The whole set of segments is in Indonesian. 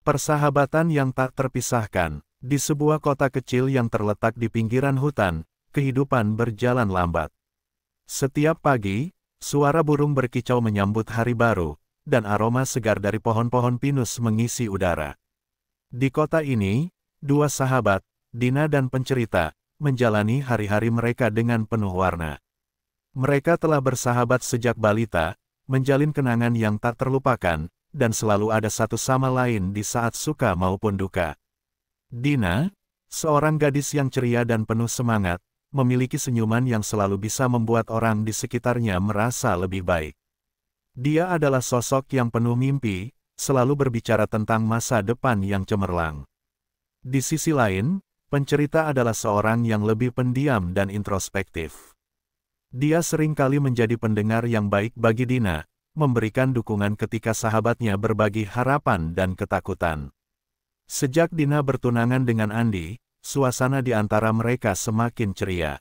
Persahabatan yang tak terpisahkan. Di sebuah kota kecil yang terletak di pinggiran hutan, kehidupan berjalan lambat. Setiap pagi, suara burung berkicau menyambut hari baru, dan aroma segar dari pohon-pohon pinus mengisi udara. Di kota ini, dua sahabat, Dina dan pencerita, menjalani hari-hari mereka dengan penuh warna. Mereka telah bersahabat sejak balita, menjalin kenangan yang tak terlupakan, dan selalu ada satu sama lain di saat suka maupun duka. Dina, seorang gadis yang ceria dan penuh semangat, memiliki senyuman yang selalu bisa membuat orang di sekitarnya merasa lebih baik. Dia adalah sosok yang penuh mimpi, selalu berbicara tentang masa depan yang cemerlang. Di sisi lain, pencerita adalah seorang yang lebih pendiam dan introspektif. Dia seringkali menjadi pendengar yang baik bagi Dina, memberikan dukungan ketika sahabatnya berbagi harapan dan ketakutan. Sejak Dina bertunangan dengan Andi, suasana di antara mereka semakin ceria.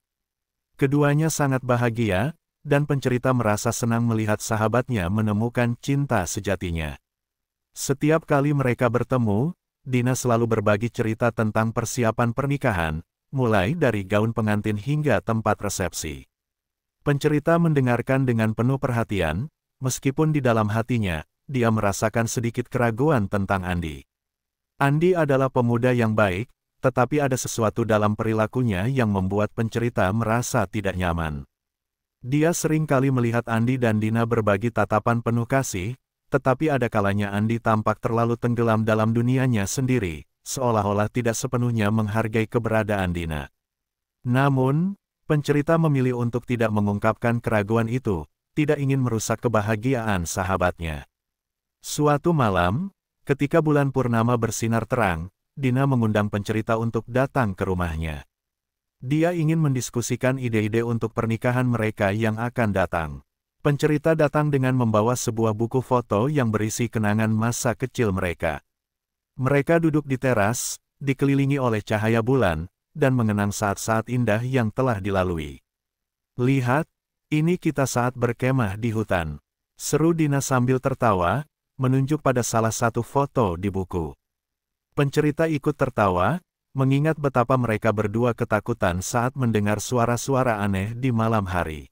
Keduanya sangat bahagia, dan pencerita merasa senang melihat sahabatnya menemukan cinta sejatinya. Setiap kali mereka bertemu, Dina selalu berbagi cerita tentang persiapan pernikahan, mulai dari gaun pengantin hingga tempat resepsi. Pencerita mendengarkan dengan penuh perhatian, meskipun di dalam hatinya, dia merasakan sedikit keraguan tentang Andi. Andi adalah pemuda yang baik, tetapi ada sesuatu dalam perilakunya yang membuat pencerita merasa tidak nyaman. Dia sering kali melihat Andi dan Dina berbagi tatapan penuh kasih, tetapi ada kalanya Andi tampak terlalu tenggelam dalam dunianya sendiri, seolah-olah tidak sepenuhnya menghargai keberadaan Dina. Namun, pencerita memilih untuk tidak mengungkapkan keraguan itu, tidak ingin merusak kebahagiaan sahabatnya. Suatu malam, ketika bulan purnama bersinar terang, Dina mengundang pencerita untuk datang ke rumahnya. Dia ingin mendiskusikan ide-ide untuk pernikahan mereka yang akan datang. Pencerita datang dengan membawa sebuah buku foto yang berisi kenangan masa kecil mereka. Mereka duduk di teras, dikelilingi oleh cahaya bulan, dan mengenang saat-saat indah yang telah dilalui. "Lihat, ini kita saat berkemah di hutan," seru Dina sambil tertawa, menunjuk pada salah satu foto di buku. Pencerita ikut tertawa, mengingat betapa mereka berdua ketakutan saat mendengar suara-suara aneh di malam hari.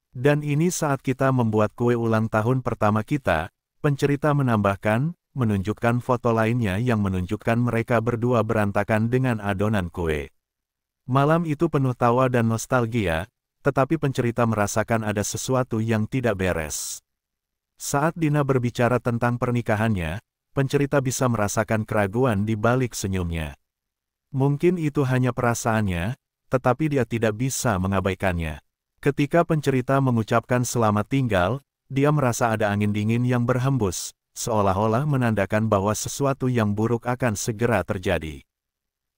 "Dan ini saat kita membuat kue ulang tahun pertama kita," pencerita menambahkan, menunjukkan foto lainnya yang menunjukkan mereka berdua berantakan dengan adonan kue. Malam itu penuh tawa dan nostalgia, tetapi pencerita merasakan ada sesuatu yang tidak beres. Saat Dina berbicara tentang pernikahannya, pencerita bisa merasakan keraguan di balik senyumnya. Mungkin itu hanya perasaannya, tetapi dia tidak bisa mengabaikannya. Ketika pencerita mengucapkan selamat tinggal, dia merasa ada angin dingin yang berhembus, seolah-olah menandakan bahwa sesuatu yang buruk akan segera terjadi.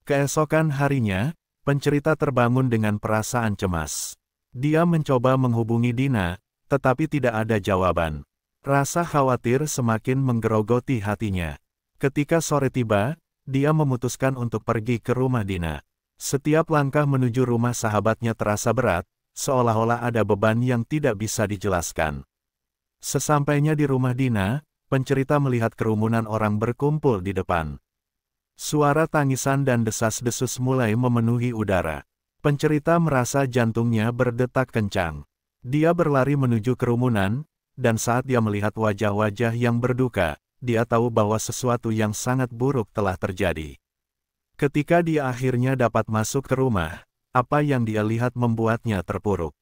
Keesokan harinya, pencerita terbangun dengan perasaan cemas. Dia mencoba menghubungi Dina, tetapi tidak ada jawaban. Rasa khawatir semakin menggerogoti hatinya. Ketika sore tiba, dia memutuskan untuk pergi ke rumah Dina. Setiap langkah menuju rumah sahabatnya terasa berat, seolah-olah ada beban yang tidak bisa dijelaskan. Sesampainya di rumah Dina, pencerita melihat kerumunan orang berkumpul di depan. Suara tangisan dan desas-desus mulai memenuhi udara. Pencerita merasa jantungnya berdetak kencang. Dia berlari menuju kerumunan, dan saat dia melihat wajah-wajah yang berduka, dia tahu bahwa sesuatu yang sangat buruk telah terjadi. Ketika dia akhirnya dapat masuk ke rumah, apa yang dia lihat membuatnya terpuruk.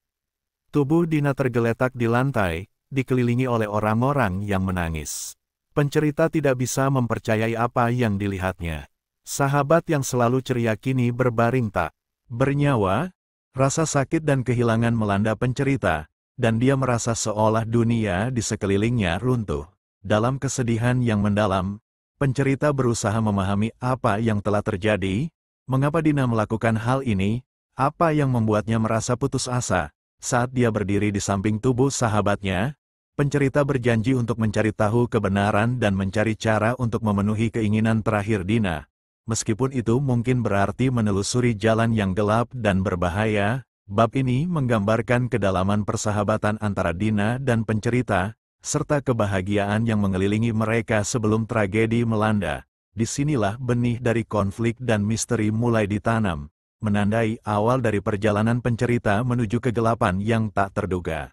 Tubuh Dina tergeletak di lantai, dikelilingi oleh orang-orang yang menangis. Pencerita tidak bisa mempercayai apa yang dilihatnya. Sahabat yang selalu ceria kini berbaring tak bernyawa. Rasa sakit dan kehilangan melanda pencerita, dan dia merasa seolah dunia di sekelilingnya runtuh. Dalam kesedihan yang mendalam, pencerita berusaha memahami apa yang telah terjadi, mengapa Dina melakukan hal ini, apa yang membuatnya merasa putus asa. Saat dia berdiri di samping tubuh sahabatnya, pencerita berjanji untuk mencari tahu kebenaran dan mencari cara untuk memenuhi keinginan terakhir Dina. Meskipun itu mungkin berarti menelusuri jalan yang gelap dan berbahaya, bab ini menggambarkan kedalaman persahabatan antara Dina dan pencerita, serta kebahagiaan yang mengelilingi mereka sebelum tragedi melanda. Disinilah benih dari konflik dan misteri mulai ditanam, menandai awal dari perjalanan pencerita menuju kegelapan yang tak terduga.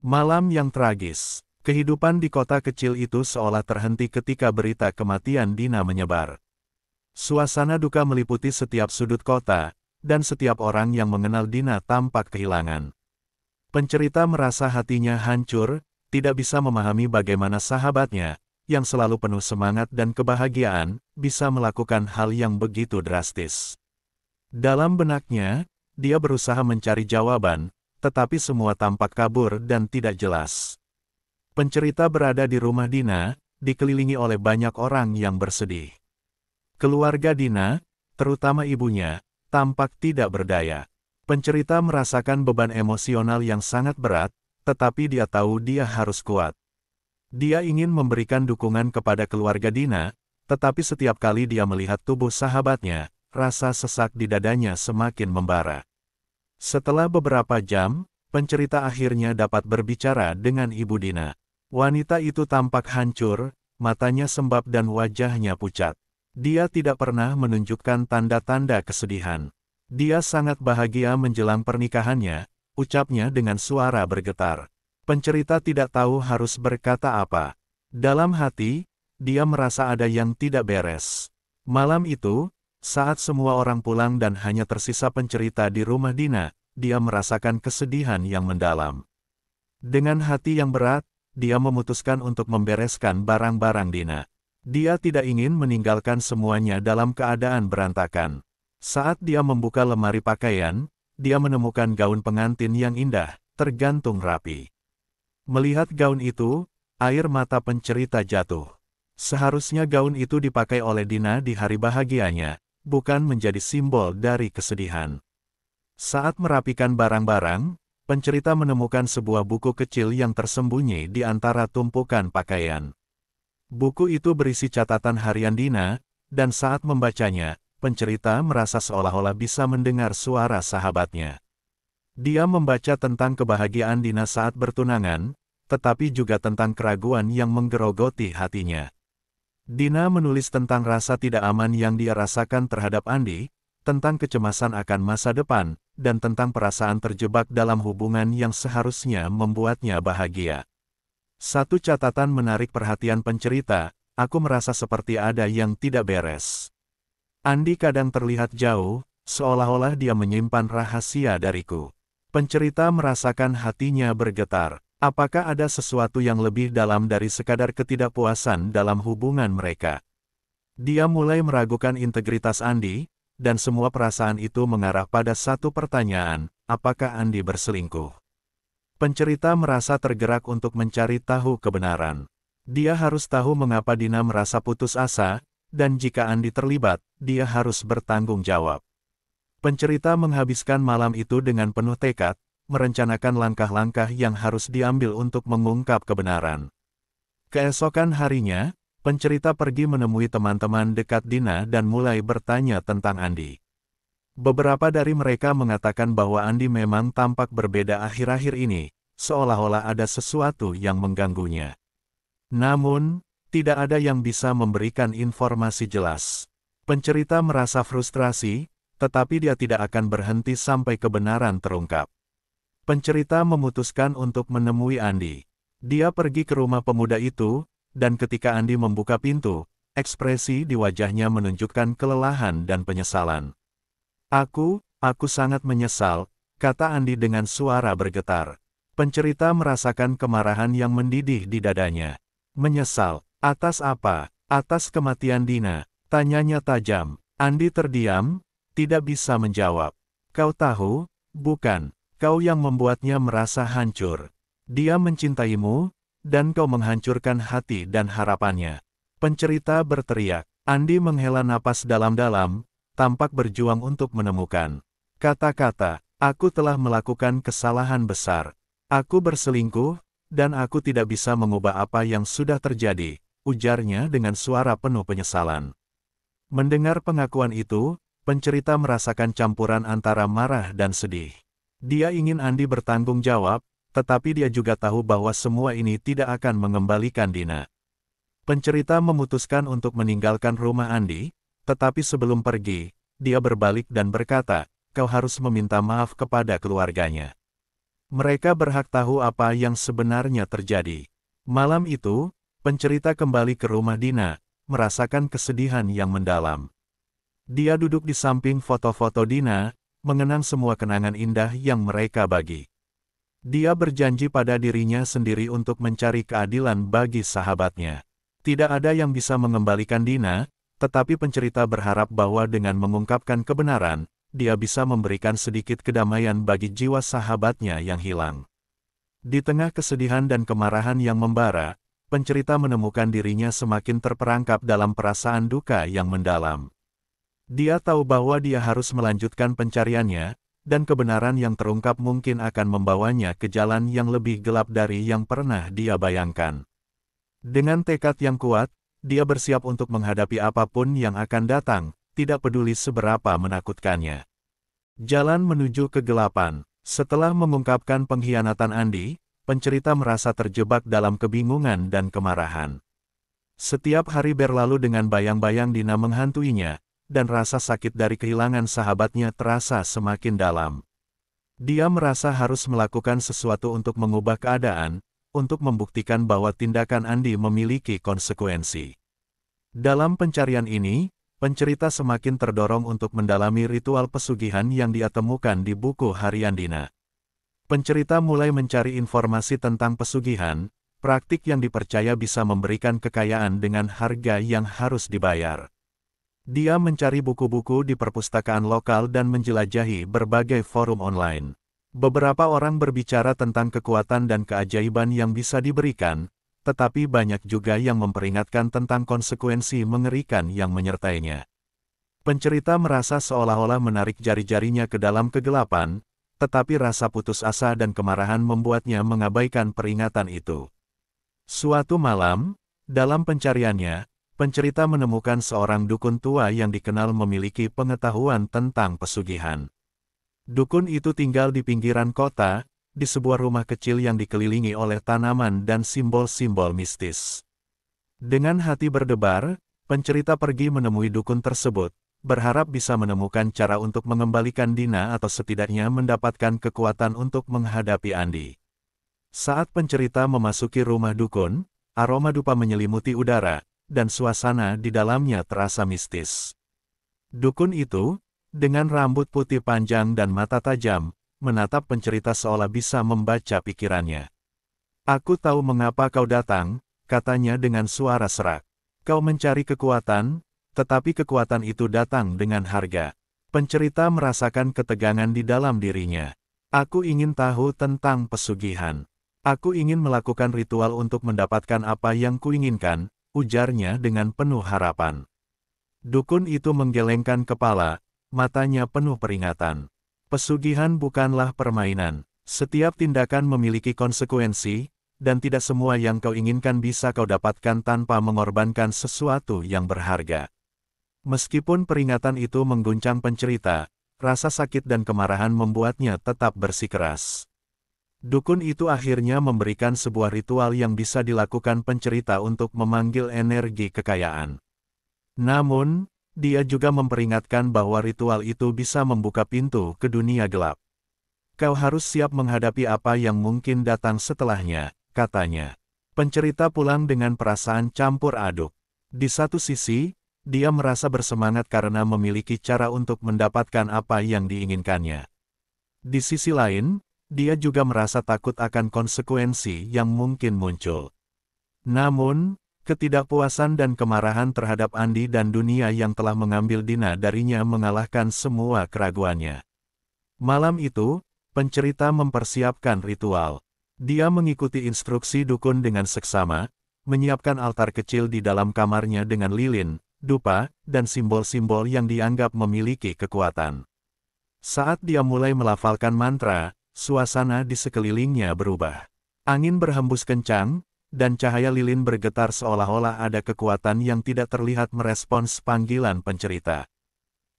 Malam yang tragis. Kehidupan di kota kecil itu seolah terhenti ketika berita kematian Dina menyebar. Suasana duka meliputi setiap sudut kota, dan setiap orang yang mengenal Dina tampak kehilangan. Pencerita merasa hatinya hancur, tidak bisa memahami bagaimana sahabatnya, yang selalu penuh semangat dan kebahagiaan, bisa melakukan hal yang begitu drastis. Dalam benaknya, dia berusaha mencari jawaban, tetapi semua tampak kabur dan tidak jelas. Pencerita berada di rumah Dina, dikelilingi oleh banyak orang yang bersedih. Keluarga Dina, terutama ibunya, tampak tidak berdaya. Pencerita merasakan beban emosional yang sangat berat, tetapi dia tahu dia harus kuat. Dia ingin memberikan dukungan kepada keluarga Dina, tetapi setiap kali dia melihat tubuh sahabatnya, rasa sesak di dadanya semakin membara. Setelah beberapa jam, pencerita akhirnya dapat berbicara dengan Ibu Dina. Wanita itu tampak hancur, matanya sembab dan wajahnya pucat. Dia tidak pernah menunjukkan tanda-tanda kesedihan. Dia sangat bahagia menjelang pernikahannya, ucapnya dengan suara bergetar. Pencerita tidak tahu harus berkata apa. Dalam hati, dia merasa ada yang tidak beres. Malam itu, saat semua orang pulang dan hanya tersisa pencerita di rumah Dina, dia merasakan kesedihan yang mendalam. Dengan hati yang berat, dia memutuskan untuk membereskan barang-barang Dina. Dia tidak ingin meninggalkan semuanya dalam keadaan berantakan. Saat dia membuka lemari pakaian, dia menemukan gaun pengantin yang indah, tergantung rapi. Melihat gaun itu, air mata pencerita jatuh. Seharusnya gaun itu dipakai oleh Dina di hari bahagianya, bukan menjadi simbol dari kesedihan. Saat merapikan barang-barang, pencerita menemukan sebuah buku kecil yang tersembunyi di antara tumpukan pakaian. Buku itu berisi catatan harian Dina, dan saat membacanya, pencerita merasa seolah-olah bisa mendengar suara sahabatnya. Dia membaca tentang kebahagiaan Dina saat bertunangan, tetapi juga tentang keraguan yang menggerogoti hatinya. Dina menulis tentang rasa tidak aman yang dia rasakan terhadap Andi, tentang kecemasan akan masa depan, dan tentang perasaan terjebak dalam hubungan yang seharusnya membuatnya bahagia. Satu catatan menarik perhatian pencerita, aku merasa seperti ada yang tidak beres. Andi kadang terlihat jauh, seolah-olah dia menyimpan rahasia dariku. Pencerita merasakan hatinya bergetar. Apakah ada sesuatu yang lebih dalam dari sekadar ketidakpuasan dalam hubungan mereka? Dia mulai meragukan integritas Andi, dan semua perasaan itu mengarah pada satu pertanyaan, apakah Andi berselingkuh? Pencerita merasa tergerak untuk mencari tahu kebenaran. Dia harus tahu mengapa Dina merasa putus asa, dan jika Andi terlibat, dia harus bertanggung jawab. Pencerita menghabiskan malam itu dengan penuh tekad, merencanakan langkah-langkah yang harus diambil untuk mengungkap kebenaran. Keesokan harinya, pencerita pergi menemui teman-teman dekat Dina dan mulai bertanya tentang Andi. Beberapa dari mereka mengatakan bahwa Andi memang tampak berbeda akhir-akhir ini, seolah-olah ada sesuatu yang mengganggunya. Namun, tidak ada yang bisa memberikan informasi jelas. Pencerita merasa frustrasi, tetapi dia tidak akan berhenti sampai kebenaran terungkap. Pencerita memutuskan untuk menemui Andi. Dia pergi ke rumah pemuda itu, dan ketika Andi membuka pintu, ekspresi di wajahnya menunjukkan kelelahan dan penyesalan. Aku sangat menyesal, kata Andi dengan suara bergetar. Pencerita merasakan kemarahan yang mendidih di dadanya. Menyesal, atas apa? Atas kematian Dina, tanyanya tajam. Andi terdiam, tidak bisa menjawab. Kau tahu, bukan? Kau yang membuatnya merasa hancur. Dia mencintaimu, dan kau menghancurkan hati dan harapannya. Pencerita berteriak. Andi menghela napas dalam-dalam, tampak berjuang untuk menemukan kata-kata. Aku telah melakukan kesalahan besar. Aku berselingkuh, dan aku tidak bisa mengubah apa yang sudah terjadi, ujarnya dengan suara penuh penyesalan. Mendengar pengakuan itu, pencerita merasakan campuran antara marah dan sedih. Dia ingin Andi bertanggung jawab, tetapi dia juga tahu bahwa semua ini tidak akan mengembalikan Dina. Pencerita memutuskan untuk meninggalkan rumah Andi, tetapi sebelum pergi, dia berbalik dan berkata, "Kau harus meminta maaf kepada keluarganya. Mereka berhak tahu apa yang sebenarnya terjadi." Malam itu, pencerita kembali ke rumah Dina, merasakan kesedihan yang mendalam. Dia duduk di samping foto-foto Dina, mengenang semua kenangan indah yang mereka bagi. Dia berjanji pada dirinya sendiri untuk mencari keadilan bagi sahabatnya. Tidak ada yang bisa mengembalikan Dina, tetapi pencerita berharap bahwa dengan mengungkapkan kebenaran, dia bisa memberikan sedikit kedamaian bagi jiwa sahabatnya yang hilang. Di tengah kesedihan dan kemarahan yang membara, pencerita menemukan dirinya semakin terperangkap dalam perasaan duka yang mendalam. Dia tahu bahwa dia harus melanjutkan pencariannya, dan kebenaran yang terungkap mungkin akan membawanya ke jalan yang lebih gelap dari yang pernah dia bayangkan. Dengan tekad yang kuat, dia bersiap untuk menghadapi apapun yang akan datang, tidak peduli seberapa menakutkannya. Jalan menuju kegelapan. Setelah mengungkapkan pengkhianatan Andi, pencerita merasa terjebak dalam kebingungan dan kemarahan. Setiap hari berlalu dengan bayang-bayang Dina menghantuinya, dan rasa sakit dari kehilangan sahabatnya terasa semakin dalam. Dia merasa harus melakukan sesuatu untuk mengubah keadaan, untuk membuktikan bahwa tindakan Andi memiliki konsekuensi. Dalam pencarian ini, pencerita semakin terdorong untuk mendalami ritual pesugihan yang dia temukan di buku harian Dina. Pencerita mulai mencari informasi tentang pesugihan, praktik yang dipercaya bisa memberikan kekayaan dengan harga yang harus dibayar. Dia mencari buku-buku di perpustakaan lokal dan menjelajahi berbagai forum online. Beberapa orang berbicara tentang kekuatan dan keajaiban yang bisa diberikan, tetapi banyak juga yang memperingatkan tentang konsekuensi mengerikan yang menyertainya. Pencerita merasa seolah-olah menarik jari-jarinya ke dalam kegelapan, tetapi rasa putus asa dan kemarahan membuatnya mengabaikan peringatan itu. Suatu malam, dalam pencariannya, pencerita menemukan seorang dukun tua yang dikenal memiliki pengetahuan tentang pesugihan. Dukun itu tinggal di pinggiran kota, di sebuah rumah kecil yang dikelilingi oleh tanaman dan simbol-simbol mistis. Dengan hati berdebar, pencerita pergi menemui dukun tersebut, berharap bisa menemukan cara untuk mengembalikan Dina atau setidaknya mendapatkan kekuatan untuk menghadapi Andi. Saat pencerita memasuki rumah dukun, aroma dupa menyelimuti udara, dan suasana di dalamnya terasa mistis. Dukun itu, dengan rambut putih panjang dan mata tajam, menatap pencerita seolah bisa membaca pikirannya. "Aku tahu mengapa kau datang," katanya dengan suara serak. "Kau mencari kekuatan, tetapi kekuatan itu datang dengan harga." Pencerita merasakan ketegangan di dalam dirinya. "Aku ingin tahu tentang pesugihan. Aku ingin melakukan ritual untuk mendapatkan apa yang kuinginkan," ujarnya dengan penuh harapan. Dukun itu menggelengkan kepala, matanya penuh peringatan. "Pesugihan bukanlah permainan. Setiap tindakan memiliki konsekuensi, dan tidak semua yang kau inginkan bisa kau dapatkan tanpa mengorbankan sesuatu yang berharga." Meskipun peringatan itu mengguncang pencerita, rasa sakit dan kemarahan membuatnya tetap bersikeras. Dukun itu akhirnya memberikan sebuah ritual yang bisa dilakukan pencerita untuk memanggil energi kekayaan. Namun, dia juga memperingatkan bahwa ritual itu bisa membuka pintu ke dunia gelap. "Kau harus siap menghadapi apa yang mungkin datang setelahnya," katanya. Pencerita pulang dengan perasaan campur aduk. Di satu sisi, dia merasa bersemangat karena memiliki cara untuk mendapatkan apa yang diinginkannya. Di sisi lain, dia juga merasa takut akan konsekuensi yang mungkin muncul. Namun, ketidakpuasan dan kemarahan terhadap Andi dan dunia yang telah mengambil Dina darinya mengalahkan semua keraguannya. Malam itu, pencerita mempersiapkan ritual. Dia mengikuti instruksi dukun dengan seksama, menyiapkan altar kecil di dalam kamarnya dengan lilin, dupa, dan simbol-simbol yang dianggap memiliki kekuatan. Saat dia mulai melafalkan mantra, suasana di sekelilingnya berubah. Angin berhembus kencang, dan cahaya lilin bergetar seolah-olah ada kekuatan yang tidak terlihat merespons panggilan pencerita.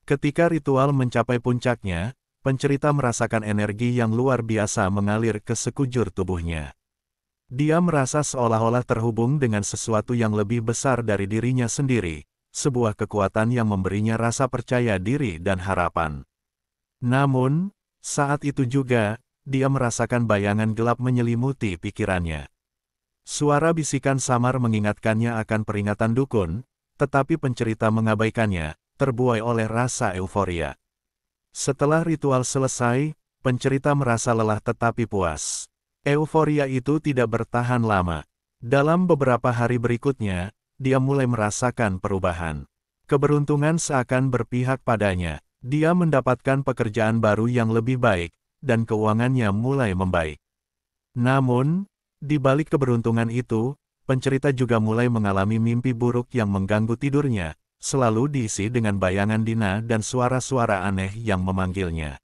Ketika ritual mencapai puncaknya, pencerita merasakan energi yang luar biasa mengalir ke sekujur tubuhnya. Dia merasa seolah-olah terhubung dengan sesuatu yang lebih besar dari dirinya sendiri, sebuah kekuatan yang memberinya rasa percaya diri dan harapan. Namun, saat itu juga, dia merasakan bayangan gelap menyelimuti pikirannya. Suara bisikan samar mengingatkannya akan peringatan dukun, tetapi pencerita mengabaikannya, terbuai oleh rasa euforia. Setelah ritual selesai, pencerita merasa lelah tetapi puas. Euforia itu tidak bertahan lama. Dalam beberapa hari berikutnya, dia mulai merasakan perubahan. Keberuntungan seakan berpihak padanya. Dia mendapatkan pekerjaan baru yang lebih baik, dan keuangannya mulai membaik. Namun, di balik keberuntungan itu, pencerita juga mulai mengalami mimpi buruk yang mengganggu tidurnya, selalu diisi dengan bayangan Dina dan suara-suara aneh yang memanggilnya.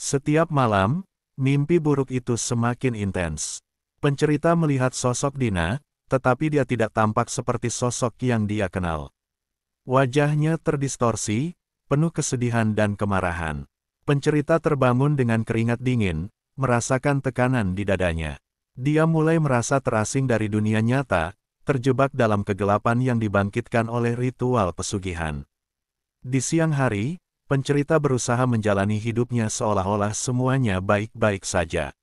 Setiap malam, mimpi buruk itu semakin intens. Pencerita melihat sosok Dina, tetapi dia tidak tampak seperti sosok yang dia kenal. Wajahnya terdistorsi, penuh kesedihan dan kemarahan. Pencerita terbangun dengan keringat dingin, merasakan tekanan di dadanya. Dia mulai merasa terasing dari dunia nyata, terjebak dalam kegelapan yang dibangkitkan oleh ritual pesugihan. Di siang hari, pencerita berusaha menjalani hidupnya seolah-olah semuanya baik-baik saja.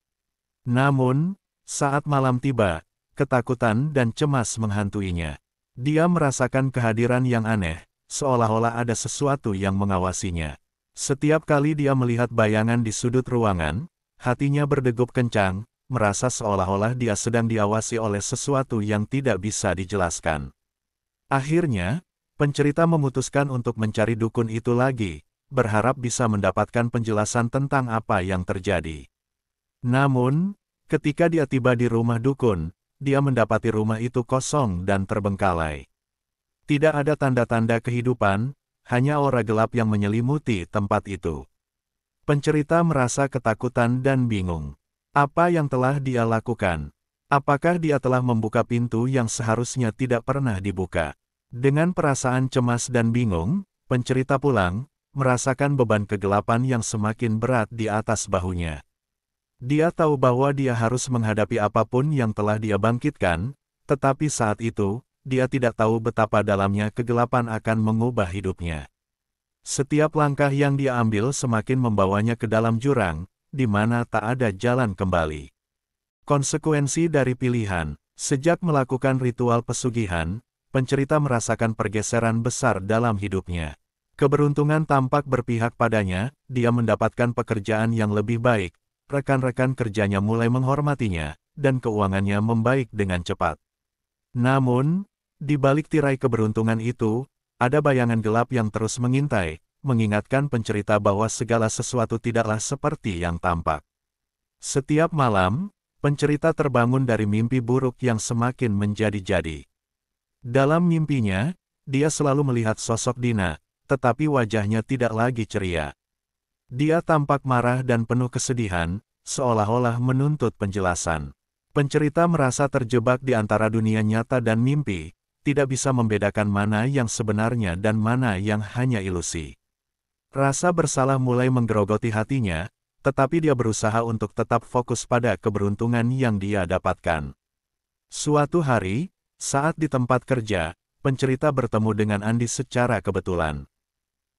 Namun, saat malam tiba, ketakutan dan cemas menghantuinya. Dia merasakan kehadiran yang aneh, seolah-olah ada sesuatu yang mengawasinya. Setiap kali dia melihat bayangan di sudut ruangan, hatinya berdegup kencang, merasa seolah-olah dia sedang diawasi oleh sesuatu yang tidak bisa dijelaskan. Akhirnya, pencerita memutuskan untuk mencari dukun itu lagi, berharap bisa mendapatkan penjelasan tentang apa yang terjadi. Namun, ketika dia tiba di rumah dukun, dia mendapati rumah itu kosong dan terbengkalai. Tidak ada tanda-tanda kehidupan, hanya aura gelap yang menyelimuti tempat itu. Pencerita merasa ketakutan dan bingung. Apa yang telah dia lakukan? Apakah dia telah membuka pintu yang seharusnya tidak pernah dibuka? Dengan perasaan cemas dan bingung, pencerita pulang, merasakan beban kegelapan yang semakin berat di atas bahunya. Dia tahu bahwa dia harus menghadapi apapun yang telah dia bangkitkan, tetapi saat itu, dia tidak tahu betapa dalamnya kegelapan akan mengubah hidupnya. Setiap langkah yang dia ambil semakin membawanya ke dalam jurang, di mana tak ada jalan kembali. Konsekuensi dari pilihan, sejak melakukan ritual pesugihan, pencerita merasakan pergeseran besar dalam hidupnya. Keberuntungan tampak berpihak padanya, dia mendapatkan pekerjaan yang lebih baik, rekan-rekan kerjanya mulai menghormatinya, dan keuangannya membaik dengan cepat. Namun, di balik tirai keberuntungan itu, ada bayangan gelap yang terus mengintai, mengingatkan pencerita bahwa segala sesuatu tidaklah seperti yang tampak. Setiap malam, pencerita terbangun dari mimpi buruk yang semakin menjadi-jadi. Dalam mimpinya, dia selalu melihat sosok Dina, tetapi wajahnya tidak lagi ceria. Dia tampak marah dan penuh kesedihan, seolah-olah menuntut penjelasan. Pencerita merasa terjebak di antara dunia nyata dan mimpi, tidak bisa membedakan mana yang sebenarnya dan mana yang hanya ilusi. Rasa bersalah mulai menggerogoti hatinya, tetapi dia berusaha untuk tetap fokus pada keberuntungan yang dia dapatkan. Suatu hari, saat di tempat kerja, pencerita bertemu dengan Andi secara kebetulan.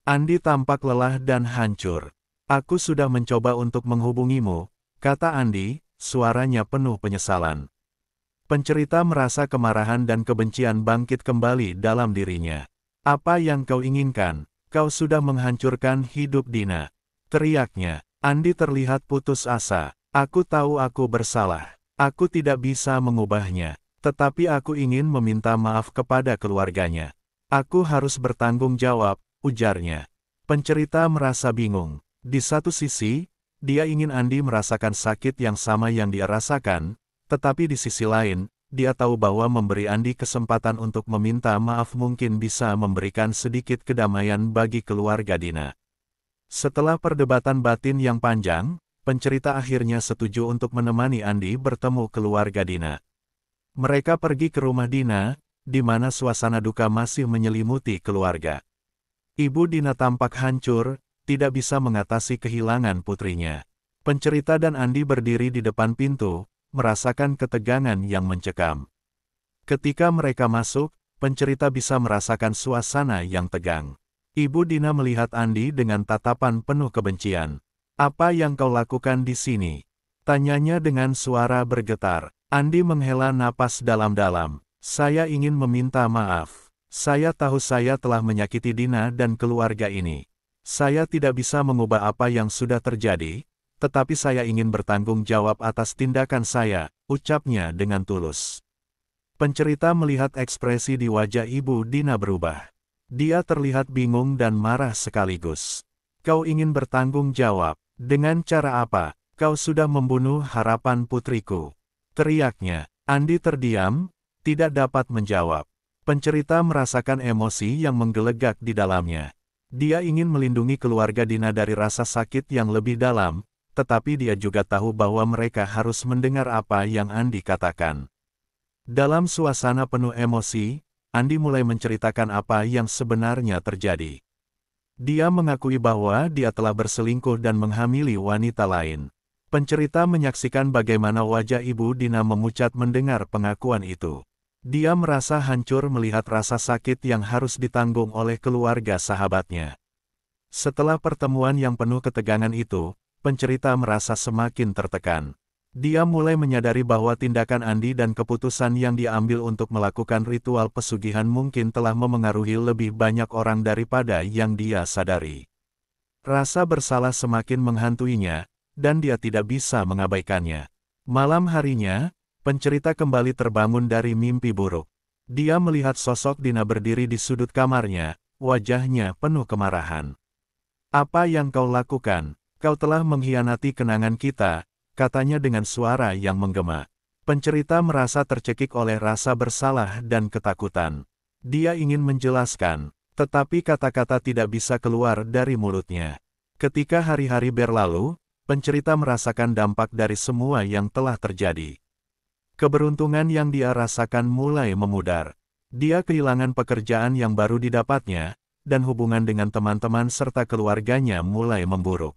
Andi tampak lelah dan hancur. "Aku sudah mencoba untuk menghubungimu," kata Andi, suaranya penuh penyesalan. Pencerita merasa kemarahan dan kebencian bangkit kembali dalam dirinya. "Apa yang kau inginkan? Kau sudah menghancurkan hidup Dina," teriaknya. Andi terlihat putus asa. "Aku tahu aku bersalah. Aku tidak bisa mengubahnya. Tetapi aku ingin meminta maaf kepada keluarganya. Aku harus bertanggung jawab," ujarnya. Pencerita merasa bingung. Di satu sisi, dia ingin Andi merasakan sakit yang sama yang dia rasakan, tetapi di sisi lain, dia tahu bahwa memberi Andi kesempatan untuk meminta maaf mungkin bisa memberikan sedikit kedamaian bagi keluarga Dina. Setelah perdebatan batin yang panjang, pencerita akhirnya setuju untuk menemani Andi bertemu keluarga Dina. Mereka pergi ke rumah Dina, di mana suasana duka masih menyelimuti keluarga. Ibu Dina tampak hancur, tidak bisa mengatasi kehilangan putrinya. Pencerita dan Andi berdiri di depan pintu, merasakan ketegangan yang mencekam. Ketika mereka masuk, pencerita bisa merasakan suasana yang tegang. Ibu Dina melihat Andi dengan tatapan penuh kebencian. "Apa yang kau lakukan di sini?" tanyanya dengan suara bergetar. Andi menghela napas dalam-dalam. "Saya ingin meminta maaf. Saya tahu saya telah menyakiti Dina dan keluarga ini. Saya tidak bisa mengubah apa yang sudah terjadi, tetapi saya ingin bertanggung jawab atas tindakan saya," ucapnya dengan tulus. Pencerita melihat ekspresi di wajah Ibu Dina berubah. Dia terlihat bingung dan marah sekaligus. "Kau ingin bertanggung jawab? Dengan cara apa? Kau sudah membunuh harapan putriku," teriaknya. Andi terdiam, tidak dapat menjawab. Pencerita merasakan emosi yang menggelegak di dalamnya. Dia ingin melindungi keluarga Dina dari rasa sakit yang lebih dalam, tetapi dia juga tahu bahwa mereka harus mendengar apa yang Andi katakan. Dalam suasana penuh emosi, Andi mulai menceritakan apa yang sebenarnya terjadi. Dia mengakui bahwa dia telah berselingkuh dan menghamili wanita lain. Pencerita menyaksikan bagaimana wajah Ibu Dina memucat mendengar pengakuan itu. Dia merasa hancur melihat rasa sakit yang harus ditanggung oleh keluarga sahabatnya. Setelah pertemuan yang penuh ketegangan itu, pencerita merasa semakin tertekan. Dia mulai menyadari bahwa tindakan Andi dan keputusan yang diambil untuk melakukan ritual pesugihan mungkin telah memengaruhi lebih banyak orang daripada yang dia sadari. Rasa bersalah semakin menghantuinya, dan dia tidak bisa mengabaikannya. Malam harinya, pencerita kembali terbangun dari mimpi buruk. Dia melihat sosok Dina berdiri di sudut kamarnya, wajahnya penuh kemarahan. "Apa yang kau lakukan? Kau telah mengkhianati kenangan kita," katanya dengan suara yang menggema. Pencerita merasa tercekik oleh rasa bersalah dan ketakutan. Dia ingin menjelaskan, tetapi kata-kata tidak bisa keluar dari mulutnya. Ketika hari-hari berlalu, pencerita merasakan dampak dari semua yang telah terjadi. Keberuntungan yang dia rasakan mulai memudar. Dia kehilangan pekerjaan yang baru didapatnya, dan hubungan dengan teman-teman serta keluarganya mulai memburuk.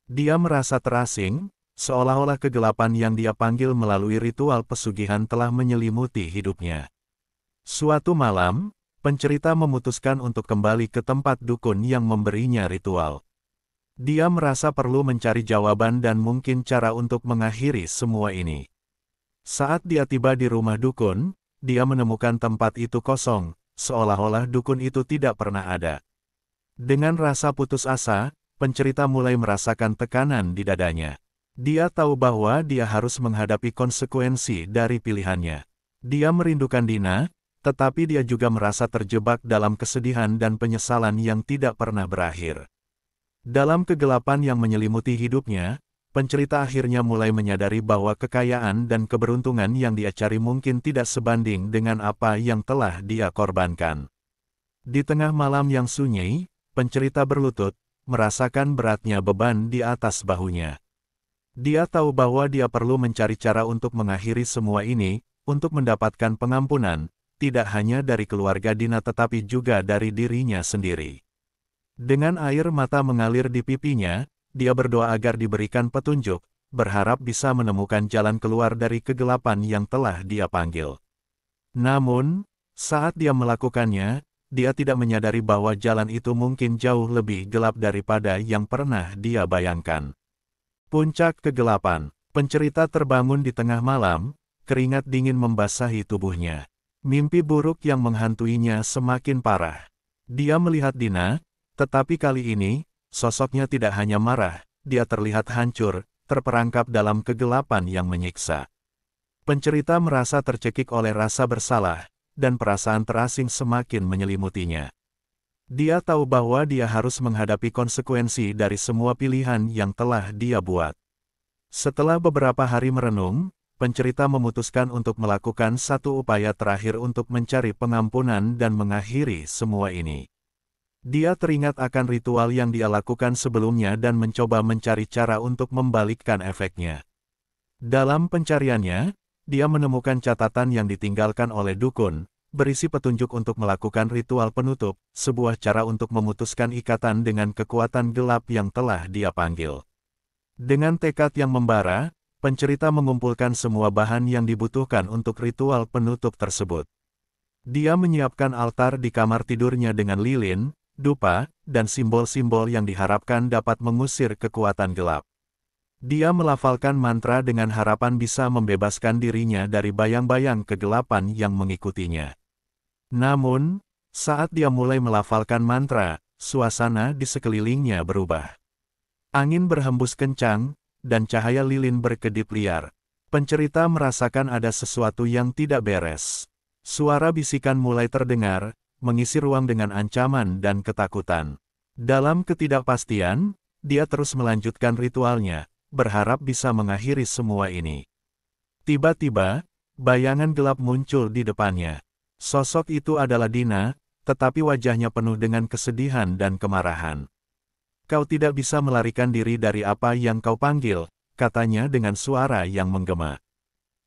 Dia merasa terasing, seolah-olah kegelapan yang dia panggil melalui ritual pesugihan telah menyelimuti hidupnya. Suatu malam, pencerita memutuskan untuk kembali ke tempat dukun yang memberinya ritual. Dia merasa perlu mencari jawaban dan mungkin cara untuk mengakhiri semua ini. Saat dia tiba di rumah dukun, dia menemukan tempat itu kosong, seolah-olah dukun itu tidak pernah ada. Dengan rasa putus asa, pencerita mulai merasakan tekanan di dadanya. Dia tahu bahwa dia harus menghadapi konsekuensi dari pilihannya. Dia merindukan Dina, tetapi dia juga merasa terjebak dalam kesedihan dan penyesalan yang tidak pernah berakhir. Dalam kegelapan yang menyelimuti hidupnya, pencerita akhirnya mulai menyadari bahwa kekayaan dan keberuntungan yang dia cari mungkin tidak sebanding dengan apa yang telah dia korbankan. Di tengah malam yang sunyi, pencerita berlutut, merasakan beratnya beban di atas bahunya. Dia tahu bahwa dia perlu mencari cara untuk mengakhiri semua ini, untuk mendapatkan pengampunan, tidak hanya dari keluarga Dina tetapi juga dari dirinya sendiri. Dengan air mata mengalir di pipinya, dia berdoa agar diberikan petunjuk, berharap bisa menemukan jalan keluar dari kegelapan yang telah dia panggil. Namun, saat dia melakukannya, dia tidak menyadari bahwa jalan itu mungkin jauh lebih gelap daripada yang pernah dia bayangkan. Puncak kegelapan. Pencerita terbangun di tengah malam, keringat dingin membasahi tubuhnya. Mimpi buruk yang menghantuinya semakin parah. Dia melihat Dina, tetapi kali ini, sosoknya tidak hanya marah, dia terlihat hancur, terperangkap dalam kegelapan yang menyiksa. Pencerita merasa tercekik oleh rasa bersalah, dan perasaan terasing semakin menyelimutinya. Dia tahu bahwa dia harus menghadapi konsekuensi dari semua pilihan yang telah dia buat. Setelah beberapa hari merenung, pencerita memutuskan untuk melakukan satu upaya terakhir untuk mencari pengampunan dan mengakhiri semua ini. Dia teringat akan ritual yang dia lakukan sebelumnya dan mencoba mencari cara untuk membalikkan efeknya. Dalam pencariannya, dia menemukan catatan yang ditinggalkan oleh dukun, berisi petunjuk untuk melakukan ritual penutup, sebuah cara untuk memutuskan ikatan dengan kekuatan gelap yang telah dia panggil. Dengan tekad yang membara, pencerita mengumpulkan semua bahan yang dibutuhkan untuk ritual penutup tersebut. Dia menyiapkan altar di kamar tidurnya dengan lilin, dupa, dan simbol-simbol yang diharapkan dapat mengusir kekuatan gelap. Dia melafalkan mantra dengan harapan bisa membebaskan dirinya dari bayang-bayang kegelapan yang mengikutinya. Namun, saat dia mulai melafalkan mantra, suasana di sekelilingnya berubah. Angin berhembus kencang, dan cahaya lilin berkedip liar. Pencerita merasakan ada sesuatu yang tidak beres. Suara bisikan mulai terdengar, mengisi ruang dengan ancaman dan ketakutan. Dalam ketidakpastian, dia terus melanjutkan ritualnya, berharap bisa mengakhiri semua ini. Tiba-tiba, bayangan gelap muncul di depannya. Sosok itu adalah Dina, tetapi wajahnya penuh dengan kesedihan dan kemarahan. "Kau tidak bisa melarikan diri dari apa yang kau panggil," katanya dengan suara yang menggema.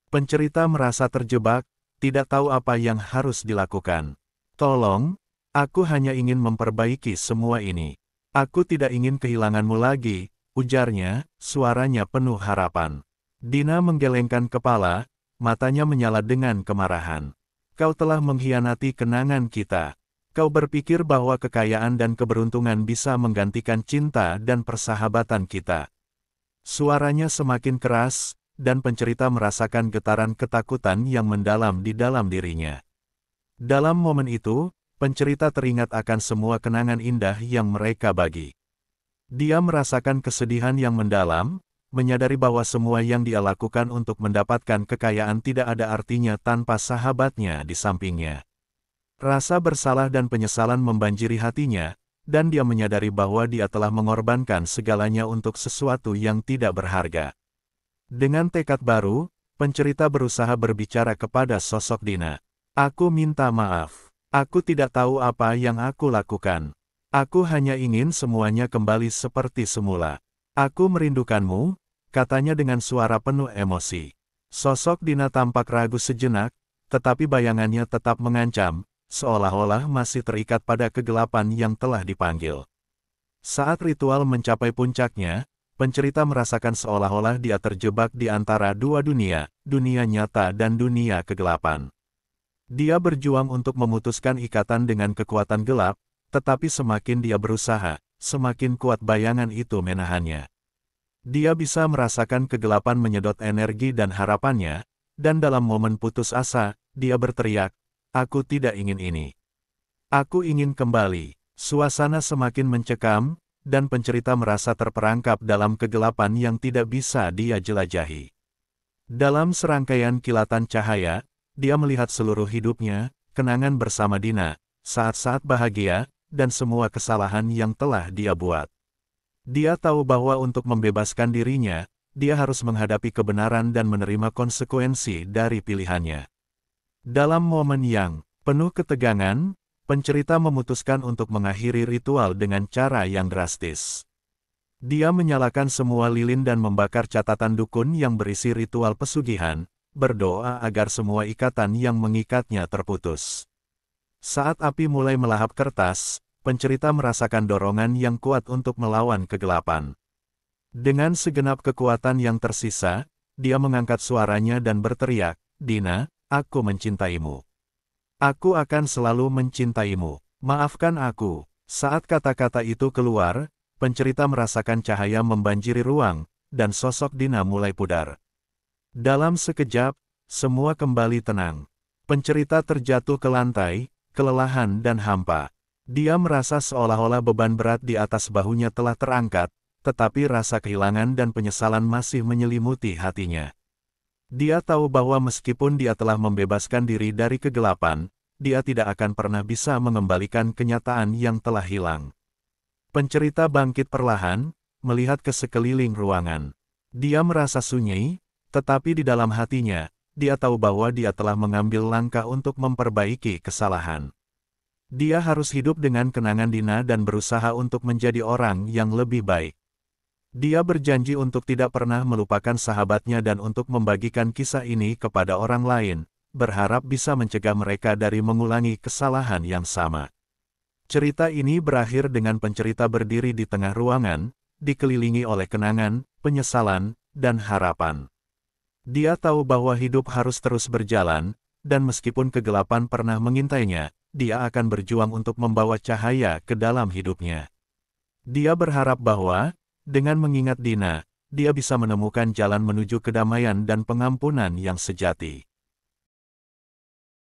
Pencerita merasa terjebak, tidak tahu apa yang harus dilakukan. "Tolong, aku hanya ingin memperbaiki semua ini. Aku tidak ingin kehilanganmu lagi," ujarnya, suaranya penuh harapan. Dina menggelengkan kepala, matanya menyala dengan kemarahan. "Kau telah mengkhianati kenangan kita. Kau berpikir bahwa kekayaan dan keberuntungan bisa menggantikan cinta dan persahabatan kita." Suaranya semakin keras, dan pencerita merasakan getaran ketakutan yang mendalam di dalam dirinya. Dalam momen itu, pencerita teringat akan semua kenangan indah yang mereka bagi. Dia merasakan kesedihan yang mendalam, menyadari bahwa semua yang dia lakukan untuk mendapatkan kekayaan tidak ada artinya tanpa sahabatnya di sampingnya. Rasa bersalah dan penyesalan membanjiri hatinya, dan dia menyadari bahwa dia telah mengorbankan segalanya untuk sesuatu yang tidak berharga. Dengan tekad baru, pencerita berusaha berbicara kepada sosok Dina. "Aku minta maaf. Aku tidak tahu apa yang aku lakukan. Aku hanya ingin semuanya kembali seperti semula. Aku merindukanmu," katanya dengan suara penuh emosi. Sosok Dina tampak ragu sejenak, tetapi bayangannya tetap mengancam, seolah-olah masih terikat pada kegelapan yang telah dipanggil. Saat ritual mencapai puncaknya, pencerita merasakan seolah-olah dia terjebak di antara dua dunia, dunia nyata dan dunia kegelapan. Dia berjuang untuk memutuskan ikatan dengan kekuatan gelap, tetapi semakin dia berusaha, semakin kuat bayangan itu menahannya. Dia bisa merasakan kegelapan menyedot energi dan harapannya, dan dalam momen putus asa, dia berteriak, "Aku tidak ingin ini. Aku ingin kembali." Suasana semakin mencekam, dan pencerita merasa terperangkap dalam kegelapan yang tidak bisa dia jelajahi. Dalam serangkaian kilatan cahaya, dia melihat seluruh hidupnya, kenangan bersama Dina, saat-saat bahagia, dan semua kesalahan yang telah dia buat. Dia tahu bahwa untuk membebaskan dirinya, dia harus menghadapi kebenaran dan menerima konsekuensi dari pilihannya. Dalam momen yang penuh ketegangan, pencerita memutuskan untuk mengakhiri ritual dengan cara yang drastis. Dia menyalakan semua lilin dan membakar catatan dukun yang berisi ritual pesugihan, berdoa agar semua ikatan yang mengikatnya terputus. Saat api mulai melahap kertas, pencerita merasakan dorongan yang kuat untuk melawan kegelapan. Dengan segenap kekuatan yang tersisa, dia mengangkat suaranya dan berteriak, "Dina, aku mencintaimu. Aku akan selalu mencintaimu. Maafkan aku." Saat kata-kata itu keluar, pencerita merasakan cahaya membanjiri ruang, dan sosok Dina mulai pudar. Dalam sekejap, semua kembali tenang. Pencerita terjatuh ke lantai, kelelahan dan hampa. Dia merasa seolah-olah beban berat di atas bahunya telah terangkat, tetapi rasa kehilangan dan penyesalan masih menyelimuti hatinya. Dia tahu bahwa meskipun dia telah membebaskan diri dari kegelapan, dia tidak akan pernah bisa mengembalikan kenyataan yang telah hilang. Pencerita bangkit perlahan, melihat ke sekeliling ruangan. Dia merasa sunyi, tetapi di dalam hatinya, dia tahu bahwa dia telah mengambil langkah untuk memperbaiki kesalahan. Dia harus hidup dengan kenangan Dina dan berusaha untuk menjadi orang yang lebih baik. Dia berjanji untuk tidak pernah melupakan sahabatnya dan untuk membagikan kisah ini kepada orang lain, berharap bisa mencegah mereka dari mengulangi kesalahan yang sama. Cerita ini berakhir dengan pencerita berdiri di tengah ruangan, dikelilingi oleh kenangan, penyesalan, dan harapan. Dia tahu bahwa hidup harus terus berjalan, dan meskipun kegelapan pernah mengintainya, dia akan berjuang untuk membawa cahaya ke dalam hidupnya. Dia berharap bahwa, dengan mengingat Dina, dia bisa menemukan jalan menuju kedamaian dan pengampunan yang sejati.